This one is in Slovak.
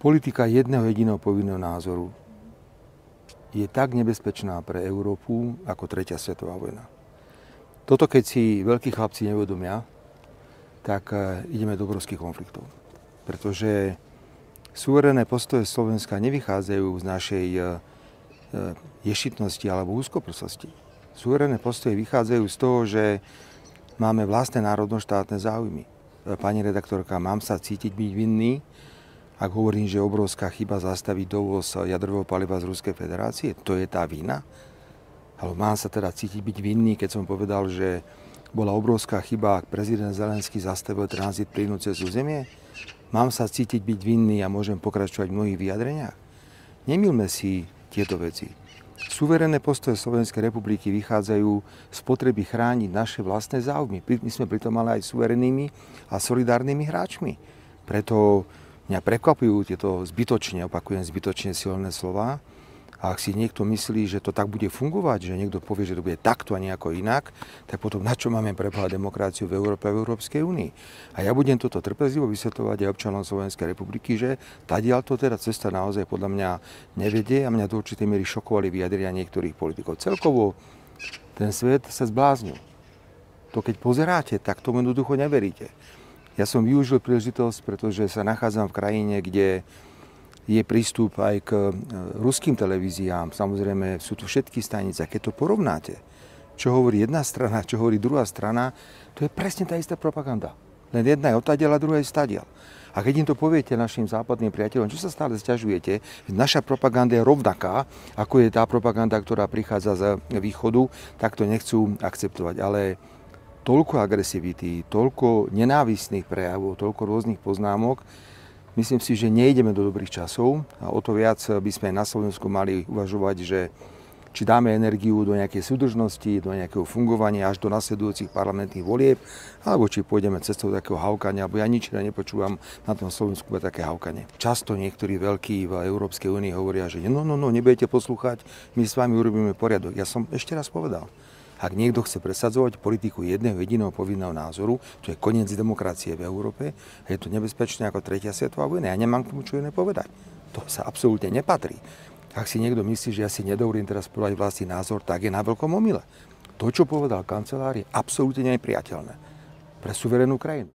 Politika jedného jediného povinného názoru je tak nebezpečná pre Európu ako tretia svetová vojna. Toto keď si veľkí chlapci neuvedomia, tak ideme do obrovských konfliktov. Pretože suverénne postoje Slovenska nevychádzajú z našej ješitnosti alebo úzkoprsosti. Suverénne postoje vychádzajú z toho, že máme vlastné národno-štátne záujmy. Pani redaktorka, mám sa cítiť byť vinný, ak hovorím, že je obrovská chyba zastaviť dovoz jadrového paliva z Ruskej federácie? To je tá vina? Ale mám sa teda cítiť byť vinný, keď som povedal, že bola obrovská chyba, ak prezident Zelenský zastavil tranzit plynu cez územie? Mám sa cítiť byť vinný a môžem pokračovať v mnohých vyjadreniach? Nemýlme si tieto veci. Suverénne postoje Slovenskej republiky vychádzajú z potreby chrániť naše vlastné záujmy. My sme pritom ale aj suverennými a solidárnymi hráčmi. Preto mňa prekvapujú tieto zbytočne silné slová. A ak si niekto myslí, že to tak bude fungovať, že niekto povie, že to bude takto a nejako inak, tak potom na čo máme preboha demokraciu v Európe a v Európskej únii? A ja budem toto trpezlivo vysvetľovať aj občanom Slovenskej republiky, že tadiaľ to teda cesta naozaj podľa mňa nevedie a mňa do určitej miery šokovali vyjadrenia niektorých politikov. Celkovo ten svet sa zbláznil. To keď pozeráte, tak tomu jednoducho neveríte. Ja som využil príležitosť, pretože sa nachádzam v krajine, kde je prístup aj k ruským televíziám. Samozrejme, sú tu všetky stanice. A keď to porovnáte, čo hovorí jedna strana, čo hovorí druhá strana, to je presne tá istá propaganda. Len jedna je odtiaľ a druhá je stadiaľ. A keď im to poviete našim západným priateľom, čo sa stále sťažujete, naša propaganda je rovnaká, ako je tá propaganda, ktorá prichádza z východu, tak to nechcú akceptovať. Ale toľko agresivity, toľko nenávistných prejavov, toľko rôznych poznámok, myslím si, že nejdeme do dobrých časov a o to viac by sme na Slovensku mali uvažovať, že či dáme energiu do nejakej súdržnosti, do nejakého fungovania až do nasledujúcich parlamentných volieb, alebo či pôjdeme cestou takého haukania, alebo ja nič nepočúvam na tom Slovensku také haukanie. Často niektorí veľkí v Európskej únii hovoria, že no, nebudete poslúchať, my s vami urobíme poriadok. Ja som ešte raz povedal, ak niekto chce presadzovať politiku jedného jediného povinného názoru, to je koniec demokracie v Európe a je to nebezpečné ako tretia svetová vojna. Ja nemám k tomu čo iné povedať. To sa absolútne nepatrí. Ak si niekto myslí, že ja si nedovolím teraz povedať vlastný názor, tak je na veľkom omyle. To, čo povedal kancelár, je absolútne nepriateľné pre suverénnu krajinu.